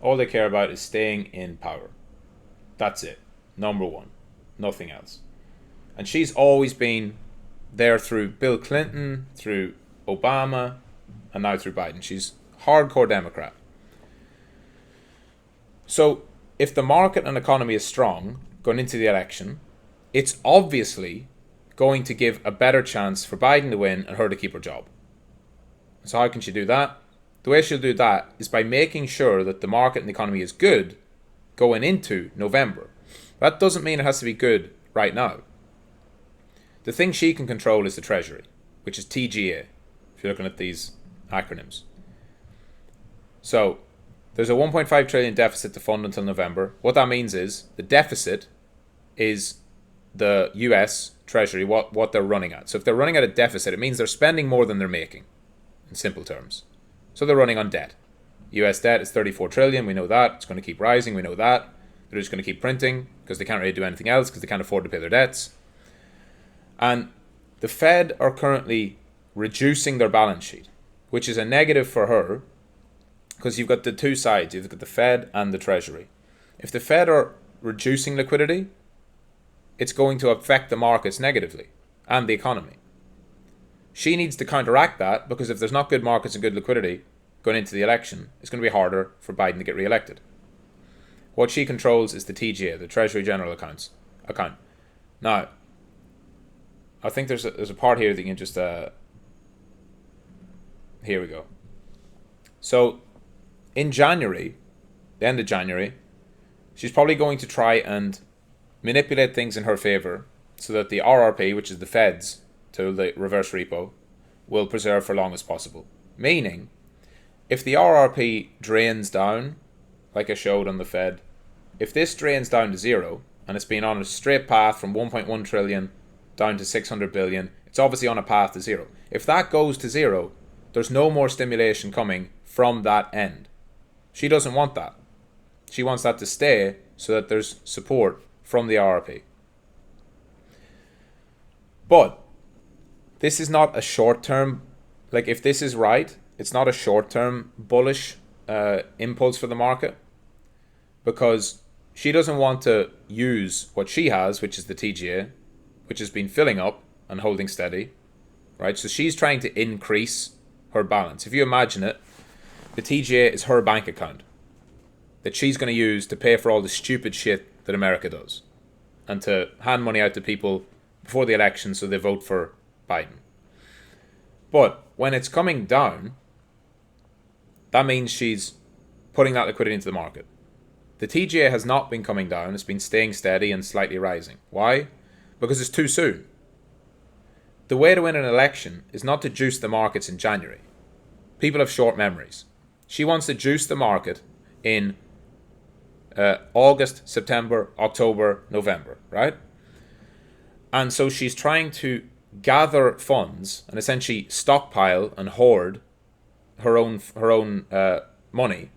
All they care about is staying in power. That's it. Number one. Nothing else. And she's always been there through Bill Clinton, through Obama, and now through Biden. She's hardcore Democrat. So if the market and economy is strong going into the election, it's obviously going to give a better chance for Biden to win and her to keep her job. So how can she do that? The way she'll do that is by making sure that the market and the economy is good going into November. That doesn't mean it has to be good right now. The thing she can control is the Treasury, which is TGA, if you're looking at these acronyms. So there's a 1.5 trillion deficit to fund until November. What that means is the deficit is the US Treasury, what they're running at. So if they're running at a deficit, it means they're spending more than they're making, in simple terms. So they're running on debt. US debt is 34 trillion, we know that. It's going to keep rising, we know that. They're just going to keep printing because they can't really do anything else because they can't afford to pay their debts. And the Fed are currently reducing their balance sheet, which is a negative for her because you've got the two sides. You've got the Fed and the Treasury. If the Fed are reducing liquidity, it's going to affect the markets negatively and the economy. She needs to counteract that because if there's not good markets and good liquidity going into the election, it's going to be harder for Biden to get re-elected. What she controls is the TGA, the Treasury General Account. Now, I think there's a part here that you can just... here we go. So, in January, the end of January, she's probably going to try and manipulate things in her favor so that the RRP, which is the Fed's tool, the reverse repo, will preserve for long as possible. Meaning, if the RRP drains down, like I showed on the Fed, if this drains down to zero, and it's been on a straight path from 1.1 trillion down to 600 billion, it's obviously on a path to zero. If that goes to zero, there's no more stimulation coming from that end. She doesn't want that. She wants that to stay so that there's support from the RRP. But this is not a short-term, like if this is right, it's not a short-term bullish impulse for the market because she doesn't want to use what she has, which is the TGA, which has been filling up and holding steady, right? So she's trying to increase her balance. If you imagine it, the TGA is her bank account that she's going to use to pay for all the stupid shit that America does and to hand money out to people before the election so they vote for Biden. But when it's coming down, that means she's putting that liquidity into the market. The TGA has not been coming down. It's been staying steady and slightly rising. Why? Because it's too soon. The way to win an election is not to juice the markets in January. People have short memories. She wants to juice the market in August, September, October, November, right? And so she's trying to gather funds and essentially stockpile and hoard her own money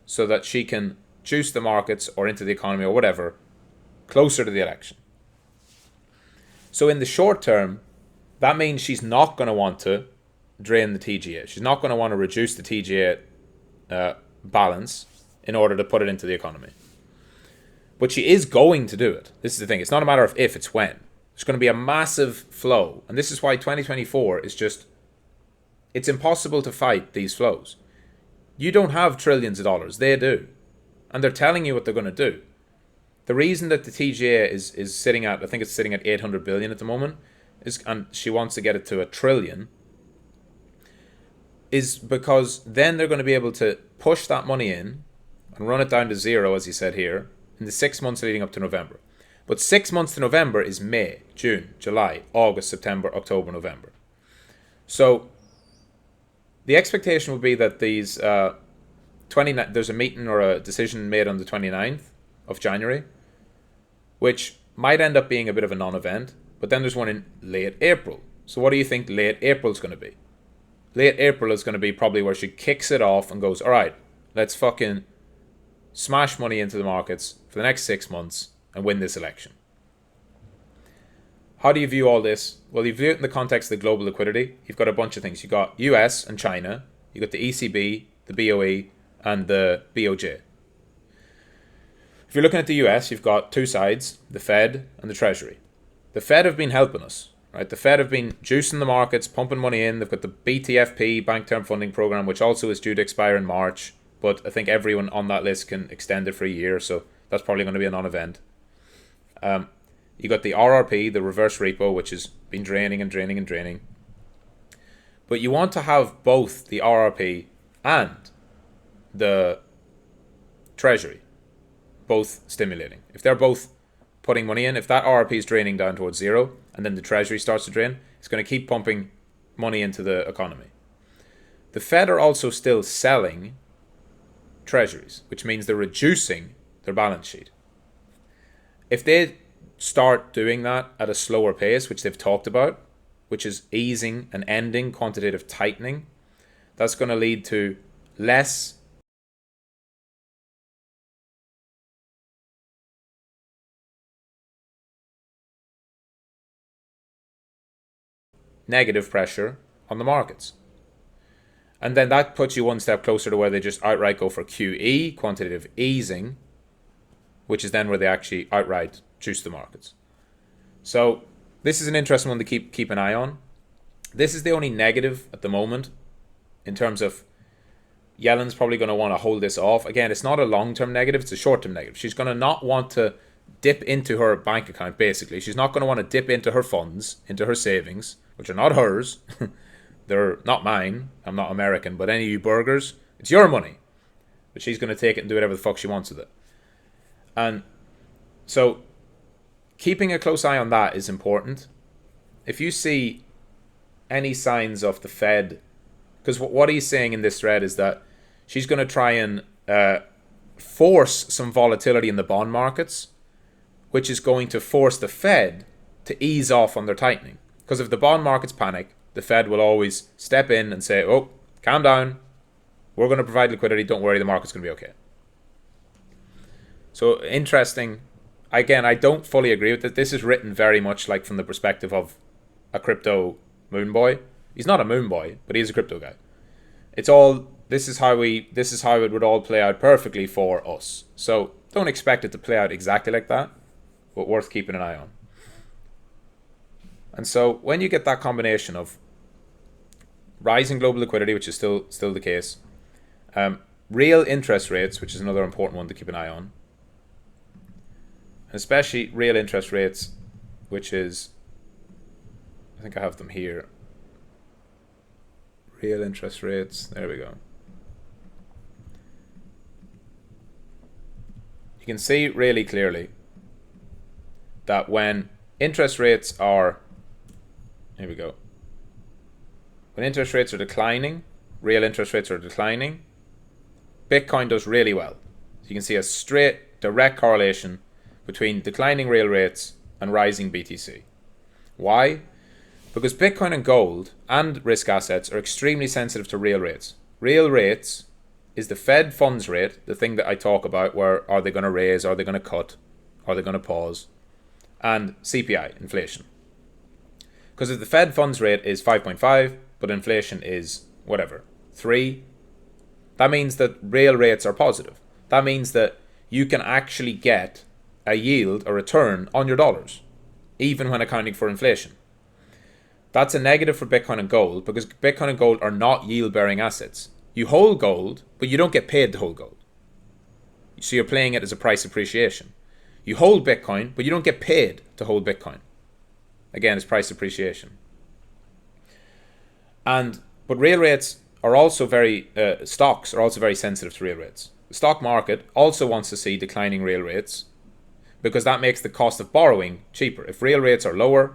so that she can juice the markets or into the economy or whatever closer to the election. So in the short term, that means she's not going to want to drain the TGA. She's not going to want to reduce the TGA balance in order to put it into the economy. But she is going to do it. This is the thing. It's not a matter of if, it's when. There's going to be a massive flow. And this is why 2024 is just... It's impossible to fight these flows. You don't have trillions of dollars. They do. And they're telling you what they're going to do. The reason that the TGA is sitting at... I think it's sitting at 800 billion at the moment. And she wants to get it to $1 trillion. Is because then they're going to be able to push that money in and run it down to zero, as you said here, in the 6 months leading up to November. But 6 months to November is May, June, July, August, September, October, November. So the expectation would be that these there's a meeting or a decision made on the 29th of January, which might end up being a bit of a non-event, but then there's one in late April. So what do you think late April is going to be? Late April is going to be probably where she kicks it off and goes, all right, let's fucking smash money into the markets for the next 6 months and win this election. How do you view all this? Well, you view it in the context of the global liquidity. You've got a bunch of things. You've got US and China. You've got the ECB, the BOE, and the BOJ. you're looking at the US, you've got two sides, the Fed and the Treasury. The Fed have been helping us, right? The Fed have been juicing the markets, pumping money in. They've got the BTFP, Bank Term Funding Program, which also is due to expire in March. But I think everyone on that list can extend it for a year, so that's probably going to be a non-event. You got the RRP, the reverse repo, which has been draining and draining and draining. But you want to have both the RRP and the Treasury both stimulating. If they're both putting money in, if that RRP is draining down towards zero and then the Treasury starts to drain, it's going to keep pumping money into the economy. The Fed are also still selling treasuries, which means they're reducing their balance sheet. If they start doing that at a slower pace, which they've talked about, which is easing and ending quantitative tightening, that's going to lead to less negative pressure on the markets. And then that puts you one step closer to where they just outright go for QE, quantitative easing, which is then where they actually outright juice the markets. So this is an interesting one to keep an eye on. This is the only negative at the moment in terms of Yellen's probably going to want to hold this off. Again, it's not a long-term negative, it's a short-term negative. She's going to not want to dip into her bank account, basically. She's not going to want to dip into her funds, into her savings, which are not hers. They're not mine. I'm not American, but any of you burgers, it's your money. But she's going to take it and do whatever the fuck she wants with it. And so keeping a close eye on that is important. If you see any signs of the Fed, because what he's saying in this thread is that she's going to try and force some volatility in the bond markets, which is going to force the Fed to ease off on their tightening. Because if the bond markets panic, the Fed will always step in and say, oh, calm down. We're going to provide liquidity. Don't worry, the market's going to be okay. So interesting. Again, I don't fully agree with it. This is written very much like from the perspective of a crypto moon boy. He's not a moon boy, but he's a crypto guy. It's all, this is how it would all play out perfectly for us. So don't expect it to play out exactly like that, but worth keeping an eye on. And so when you get that combination of rising global liquidity, which is still the case, real interest rates, which is another important one to keep an eye on, especially real interest rates, which is, I think I have them here. Real interest rates, there we go. You can see really clearly that when interest rates are, here we go. When interest rates are declining, real interest rates are declining, Bitcoin does really well. So you can see a straight, direct correlation between declining real rates and rising BTC. Why? Because Bitcoin and gold and risk assets are extremely sensitive to real rates. Real rates is the Fed funds rate, the thing that I talk about, where are they going to raise, are they going to cut, are they going to pause, and CPI, inflation. Because if the Fed funds rate is 5.5, but inflation is whatever, 3, that means that real rates are positive. That means that you can actually get a yield, a return on your dollars, even when accounting for inflation. That's a negative for Bitcoin and gold, because Bitcoin and gold are not yield-bearing assets. You hold gold, but you don't get paid to hold gold. So you're playing it as a price appreciation. You hold Bitcoin, but you don't get paid to hold Bitcoin. Again, it's price appreciation. But real rates are also stocks are also very sensitive to real rates. The stock market also wants to see declining real rates because that makes the cost of borrowing cheaper. If real rates are lower,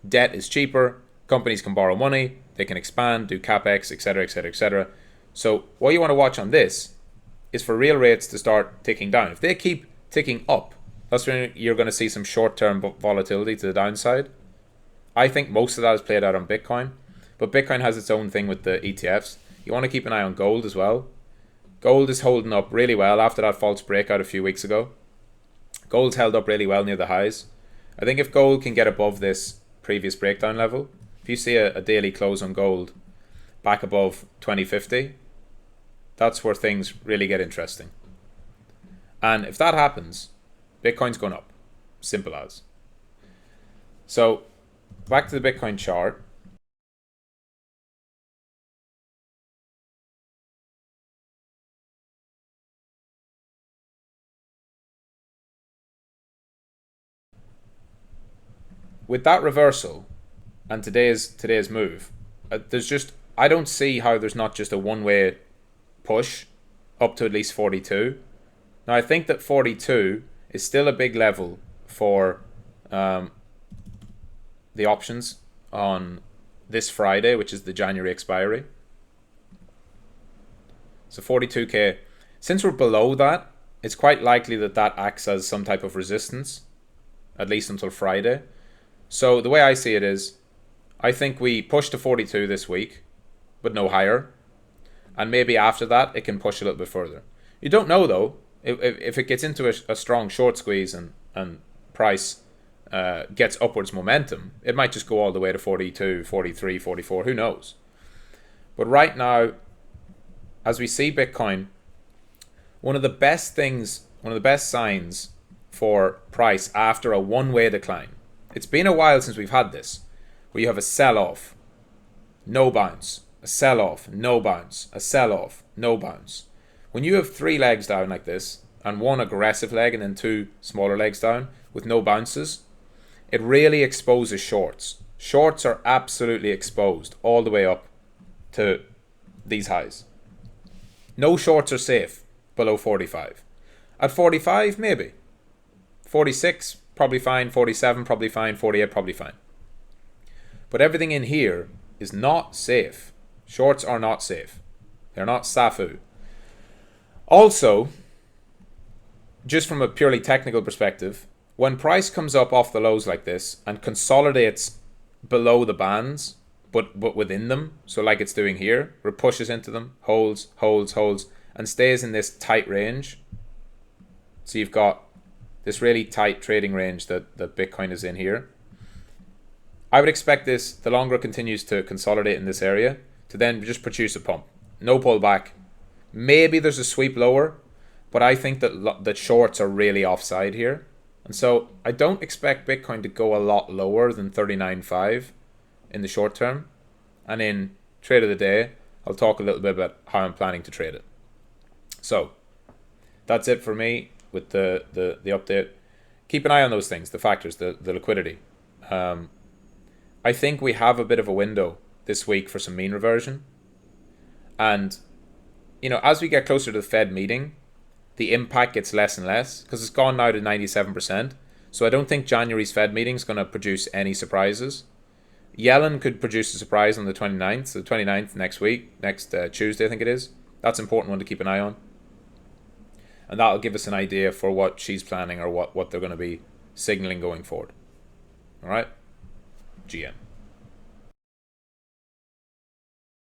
debt is cheaper, companies can borrow money, they can expand, do capex, etc., etc., etc. So what you want to watch on this is for real rates to start ticking down. If they keep ticking up, that's when you're going to see some short-term volatility to the downside. I think most of that is played out on Bitcoin, but Bitcoin has its own thing with the ETFs. You want to keep an eye on gold as well. Gold is holding up really well after that false breakout a few weeks ago. Gold's held up really well near the highs. I think if gold can get above this previous breakdown level, if you see a daily close on gold back above 2050, that's where things really get interesting. And if that happens, Bitcoin's going up. Simple as. So back to the Bitcoin chart. With that reversal and today's move, I don't see how there's not just a one-way push up to at least 42. Now I think that 42 is still a big level for the options on this Friday, which is the January expiry. So 42k. Since we're below that, it's quite likely that that acts as some type of resistance, at least until Friday. So the way I see it is, I think we push to 42 this week, but no higher. And maybe after that, it can push a little bit further. You don't know, though. If it gets into a strong short squeeze and price gets upwards momentum, it might just go all the way to 42, 43, 44. Who knows? But right now, as we see Bitcoin, one of the best signs for price after a one-way decline. It's been a while since we've had this, where you have a sell-off, no bounce, a sell-off, no bounce, a sell-off, no bounce. When you have 3 legs down like this, and one aggressive leg and then 2 smaller legs down with no bounces, it really exposes shorts. Shorts are absolutely exposed all the way up to these highs. No shorts are safe below 45. At 45, maybe. 46, probably fine. 47, probably fine. 48, probably fine. But everything in here is not safe. Shorts are not safe. They're not SAFU. Also, just from a purely technical perspective, when price comes up off the lows like this and consolidates below the bands, but within them, so like it's doing here, where it pushes into them, holds, and stays in this tight range. So you've got this really tight trading range that Bitcoin is in here. I would expect this, the longer it continues to consolidate in this area, to then just produce a pump. No pullback. Maybe there's a sweep lower, but I think that shorts are really offside here. And so I don't expect Bitcoin to go a lot lower than 39.5 in the short term. And in trade of the day, I'll talk a little bit about how I'm planning to trade it. So that's it for me with the update. Keep an eye on those things, the factors, the liquidity. I think we have a bit of a window this week for some mean reversion. And, as we get closer to the Fed meeting, the impact gets less and less because it's gone now to 97%. So I don't think January's Fed meeting is going to produce any surprises. Yellen could produce a surprise on the 29th. So the 29th next week, next Tuesday, I think it is. That's an important one to keep an eye on. And that'll give us an idea for what she's planning or what they're going to be signaling going forward. All right? GM.